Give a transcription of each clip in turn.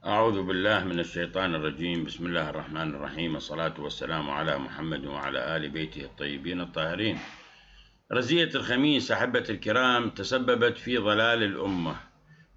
أعوذ بالله من الشيطان الرجيم. بسم الله الرحمن الرحيم، والصلاة والسلام على محمد وعلى آل بيته الطيبين الطاهرين. رزية الخميس أحبة الكرام تسببت في ضلال الأمة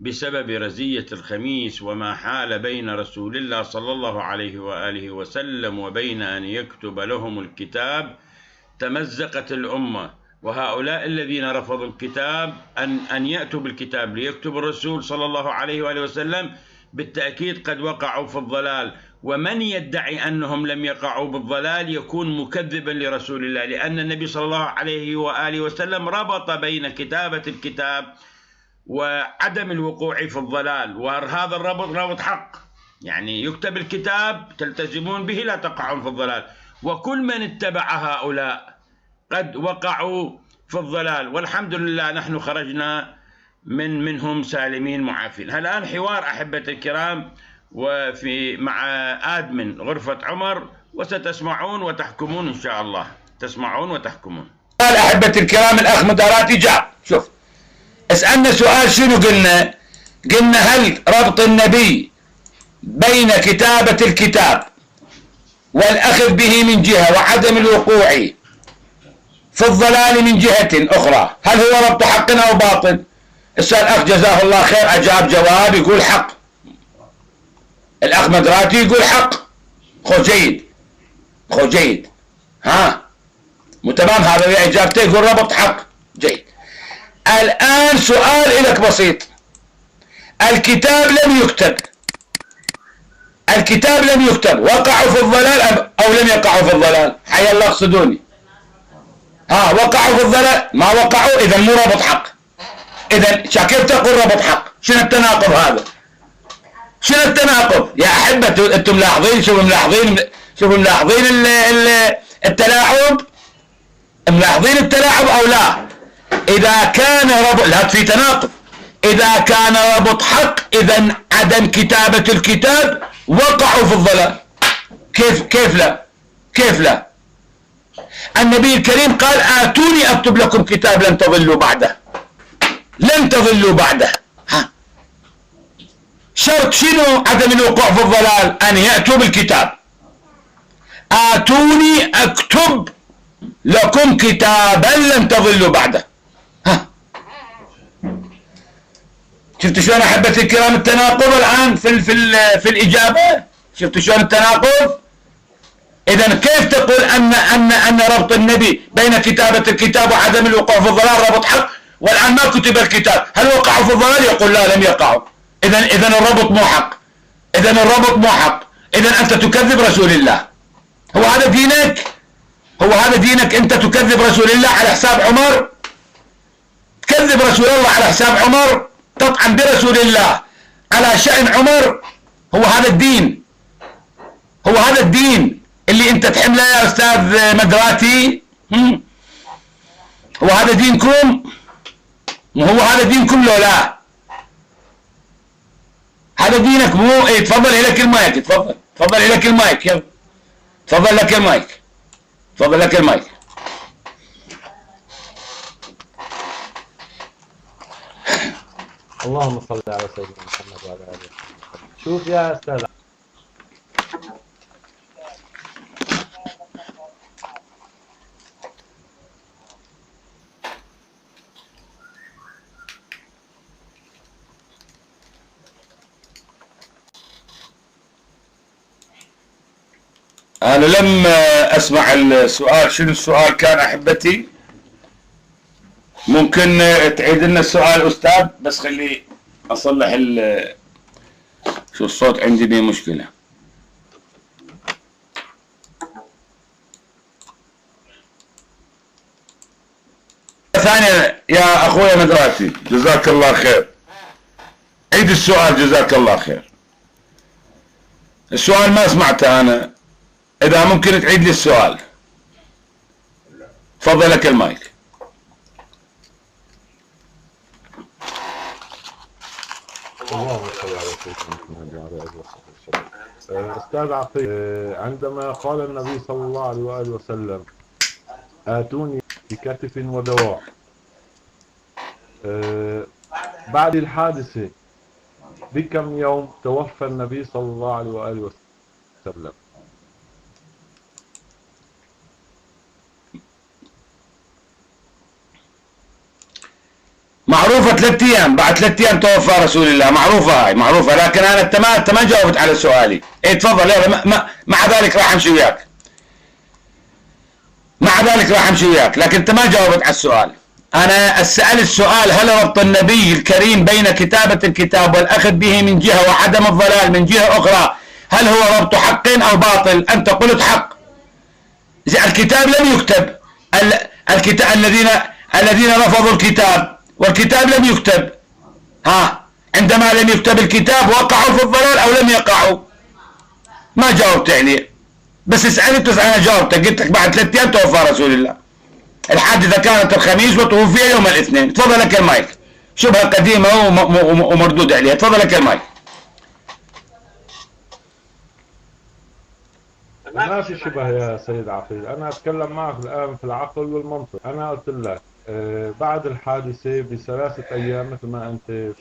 بسبب رزية الخميس، وما حال بين رسول الله صلى الله عليه وآله وسلم وبين أن يكتب لهم الكتاب. تمزقت الأمة، وهؤلاء الذين رفضوا الكتاب أن يأتوا بالكتاب ليكتب الرسول صلى الله عليه وآله وسلم بالتأكيد قد وقعوا في الضلال. ومن يدعي أنهم لم يقعوا بالضلال يكون مكذبا لرسول الله، لأن النبي صلى الله عليه وآله وسلم ربط بين كتابة الكتاب وعدم الوقوع في الضلال، وهذا الربط ربط حق، يعني يكتب الكتاب تلتزمون به لا تقعون في الضلال، وكل من اتبع هؤلاء قد وقعوا في الضلال، والحمد لله نحن خرجنا منهم سالمين معافين. الآن حوار أحبة الكرام مع آدمن غرفة عمر، وستسمعون وتحكمون إن شاء الله، تسمعون وتحكمون. أحبة الكرام، الأخ مداراتي جاء، شوف اسألنا سؤال، شنو قلنا؟ قلنا هل ربط النبي بين كتابة الكتاب والأخذ به من جهة وعدم الوقوع في الضلال من جهة أخرى، هل هو ربط حق أو باطل؟ السؤال الأخ جزاه الله خير أجاب جواب يقول حق، الأخ مدراتي يقول حق. خو جيد، خو جيد، ها مو تمام؟ هذا إجابته يقول ربط حق، جيد. الآن سؤال لك بسيط، الكتاب لم يكتب، الكتاب لم يكتب، وقعوا في الضلال أو لم يقعوا في الضلال؟ حيا الله اقصدوني، ها وقعوا في الضلال؟ ما وقعوا، إذا مو ربط حق. إذا كيف تقول ربط حق؟ شنو التناقض هذا؟ شنو التناقض يا أحبة؟ أنتم ملاحظين؟ شوفوا ملاحظين التلاعب؟ ملاحظين التلاعب أو لا؟ إذا كان ربط، لا في تناقض، إذا كان ربط حق إذا عدم كتابة الكتاب وقعوا في الضلال. كيف لا؟ كيف لا؟ النبي الكريم قال آتوني أكتب لكم كتاب لن تضلوا بعده، لن تضلوا بعده. ها شرط شنو عدم الوقوع في الضلال؟ أن يأتوا بالكتاب، آتوني أكتب لكم كتابا لن تضلوا بعده. ها شفتوا شلون أحبة الكرام التناقض الآن في الإجابة؟ شفتوا شلون التناقض؟ إذا كيف تقول أن ربط النبي بين كتابة الكتاب وعدم الوقوع في الضلال ربط حق، والآن ما كتب الكتاب؟ هل وقعوا في الضلال؟ يقول لا لم يقعوا. إذا الربط مو حق، إذا الربط مو حق، إذا أنت تكذب رسول الله. هو هذا دينك؟ هو هذا دينك؟ أنت تكذب رسول الله على حساب عمر؟ تكذب رسول الله على حساب عمر؟ تطعن برسول الله على شأن عمر؟ هو هذا الدين؟ هو هذا الدين اللي أنت تحمله يا أستاذ مدراتي؟ هو هذا دينكم؟ هو هذا دينكم لو لا؟ هذا دينك مو؟ ايه تفضل لك المايك، تفضل لك المايك، يلا تفضل لك المايك، تفضل لك المايك. اللهم صل على سيدنا محمد وعلى اله وصحبه. شوف يا استاذ، أنا لم أسمع السؤال، شنو السؤال كان أحبتي؟ ممكن تعيد لنا السؤال أستاذ؟ بس خلي أصلح شو الصوت عندي به مشكلة. ثانية يا أخويا مدراتي، جزاك الله خير، عيد السؤال جزاك الله خير. السؤال ما سمعته أنا، إذا ممكن تعيد لي السؤال. تفضل لك المايك. اللهم صل على سيدنا محمد وعلى اله وصحبه. استاذ عقيل، عندما قال النبي صلى الله عليه واله وسلم آتوني بكتف ودواء، بعد الحادثة بكم يوم توفى النبي صلى الله عليه وآله وسلم؟ معروفة 3 أيام، بعد 3 أيام توفى رسول الله، معروفة هاي معروفة، لكن أنا أنت ما جاوبت على سؤالي. إيه تفضل يلا، مع ذلك راح أمشي وياك، مع ذلك راح أمشي وياك، لكن أنت ما جاوبت على السؤال. أنا أسأل السؤال: هل ربط النبي الكريم بين كتابة الكتاب والأخذ به من جهة وعدم الضلال من جهة أخرى، هل هو ربط حق أو باطل؟ أنت قلت حق. الكتاب لم يكتب، الكتاب الذين رفضوا الكتاب والكتاب لم يكتب، عندما لم يكتب الكتاب وقعوا في الضلال أو لم يقعوا؟ ما جاوبت عليه، بس اسألت أنا جاوبتك، قلت لك بعد 3 أيام توفى رسول الله. الحادثة كانت الخميس وتوفي يوم الاثنين. تفضل لك المايك، شبهة قديمة ومردود عليها. تفضل لك المايك. ما في شبه يا سيد عقيل، أنا أتكلم معك الآن في العقل والمنطق. أنا قلت لك بعد الحادثة ب3 أيام مثل ما أنت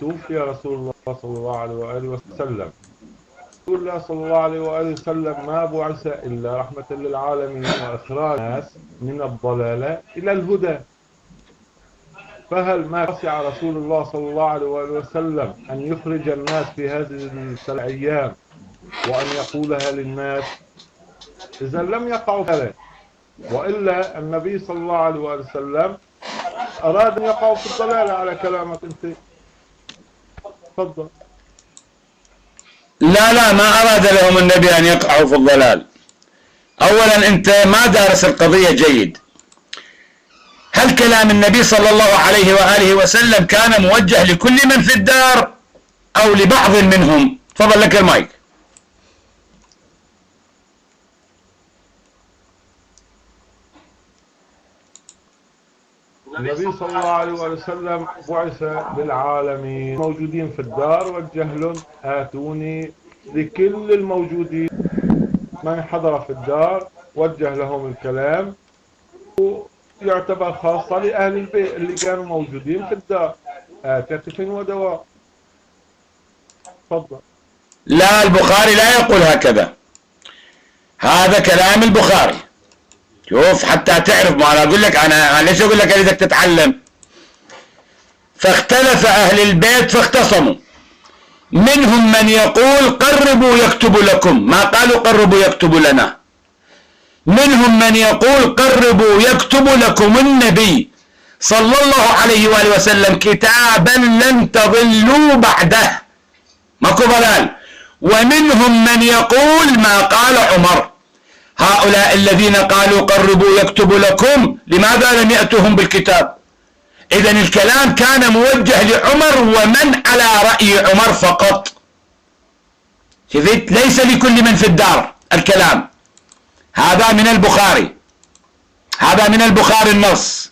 توفي رسول الله صلى الله عليه وآله وسلم. رسول الله صلى الله عليه وآله وسلم ما بعث إلا رحمة للعالمين وإخراج الناس من الضلالة إلى الهدى. فهل ما وسع رسول الله صلى الله عليه وآله وسلم أن يخرج الناس في هذه 3 أيام وأن يقولها للناس؟ إذا لم يقعوا فعلا، وإلا النبي صلى الله عليه وآله وسلم أراد أن يقعوا في الضلالة على كلامك أنت. تفضل. لا ما أراد لهم النبي أن يقعوا في الضلال. أولا أنت ما دارس القضية جيد. هل كلام النبي صلى الله عليه وآله وسلم كان موجه لكل من في الدار أو لبعض منهم؟ تفضل لك المايك. النبي صلى الله عليه وسلم بعث للعالمين موجودين في الدار، وجه لهم: آتوني لكل الموجودين. من حضر في الدار وجه لهم الكلام، ويعتبر خاصة لأهل البيت اللي كانوا موجودين في الدار، كتف ودواء. تفضل. لا، البخاري لا يقول هكذا، هذا كلام البخاري. شوف حتى تعرف، ما أنا أقول لك، أنا ليش أقول لك أريدك تتعلم. فاختلف أهل البيت فاختصموا، منهم من يقول قربوا يكتب لكم، ما قالوا قربوا يكتب لنا. منهم من يقول قربوا يكتب لكم النبي صلى الله عليه وآله وسلم كتابا لن تضلوا بعده، ماكو ضلال. ومنهم من يقول ما قال عمر. هؤلاء الذين قالوا قربوا يكتب لكم، لماذا لم يأتوهم بالكتاب؟ إذن الكلام كان موجه لعمر ومن على رأي عمر فقط. شفت؟ ليس لكل من في الدار الكلام. هذا من البخاري، هذا من البخاري النص.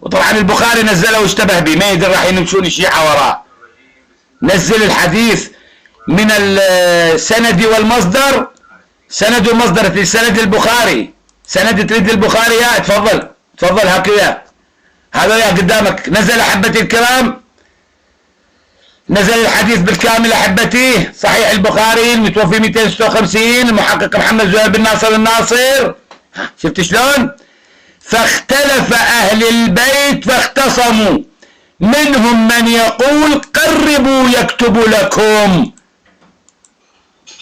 وطبعا البخاري نزله واشتبه به، ما يدري راح يمشون الشيعة وراه. نزل الحديث من السند والمصدر، سند ومصدر في سند البخاري. سند تريد البخاري؟ يا تفضل تفضل هكذا، هذا يا قدامك. نزل أحبتي الكرام، نزل الحديث بالكامل أحبتي، صحيح البخاري المتوفي 256، المحقق محمد زهير بن ناصر الناصر. شفت شلون؟ فاختلف أهل البيت فاختصموا، منهم من يقول قربوا يكتب لكم.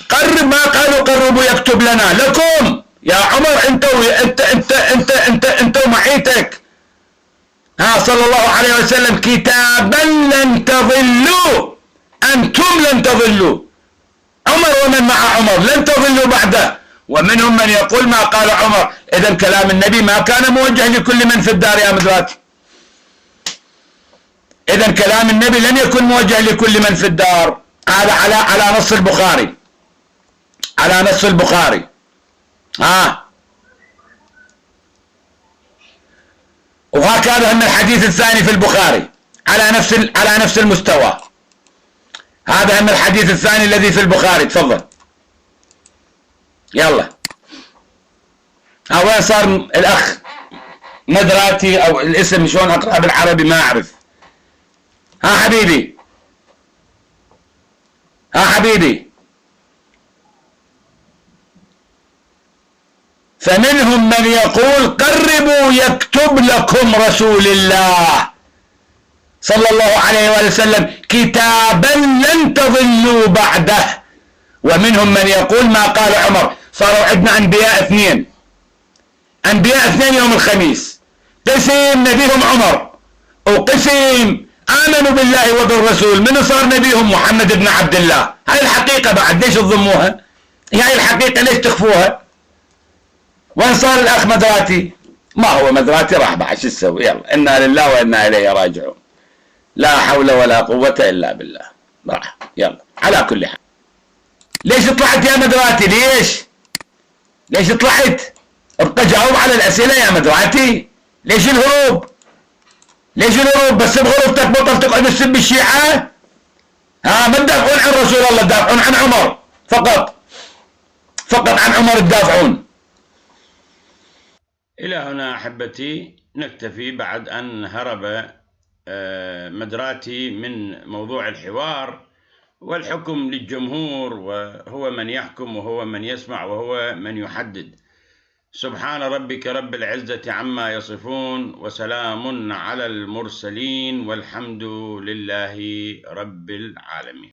قرب، ما قالوا قربوا يكتب لنا، لكم يا عمر، انت ومعيتك. صلى الله عليه وسلم كتابا لن تضلوا، انتم لن تضلوا، عمر ومن مع عمر لن تضلوا بعده. ومنهم من يقول ما قال عمر. اذا كلام النبي ما كان موجه لكل من في الدار يا مدراتي. اذا كلام النبي لم يكن موجه لكل من في الدار. هذا على نص البخاري، على نص البخاري. وهكذا ان الحديث الثاني في البخاري على نفس المستوى. هذا هم الحديث الثاني الذي في البخاري. تفضل يلا. وين صار الاخ مدراتي او الاسم شلون اقرا بالعربي ما اعرف. حبيبي حبيبي. فمنهم من يقول قربوا يكتب لكم رسول الله صلى الله عليه وسلم كتابا لن تضلوا بعده. ومنهم من يقول ما قال عمر. صاروا عندنا أنبياء اثنين يوم الخميس، قسم نبيهم عمر وقسم آمنوا بالله وبالرسول. من صار نبيهم؟ محمد بن عبد الله. هاي الحقيقة بعد، ليش تضموها؟ هاي الحقيقة ليش تخفوها؟ وين صار الأخ مدراتي؟ ما هو مدراتي راح بعد، شو تسوي؟ يلا إنا لله وإنا إليه راجعون. لا حول ولا قوة إلا بالله. راح يلا. على كل حال، ليش طلعت يا مدراتي؟ ليش طلعت؟ ابقى جاوب على الأسئلة يا مدراتي. ليش الهروب؟ بس بغرفتك بطل تقعد تسب الشيعة؟ ما تدافعون عن رسول الله، تدافعون عن عمر فقط عن عمر تدافعون. إلى هنا أحبتي نكتفي بعد أن هرب مدراتي من موضوع الحوار، والحكم للجمهور، وهو من يحكم وهو من يسمع وهو من يحدد. سبحان ربك رب العزة عما يصفون، وسلام على المرسلين، والحمد لله رب العالمين.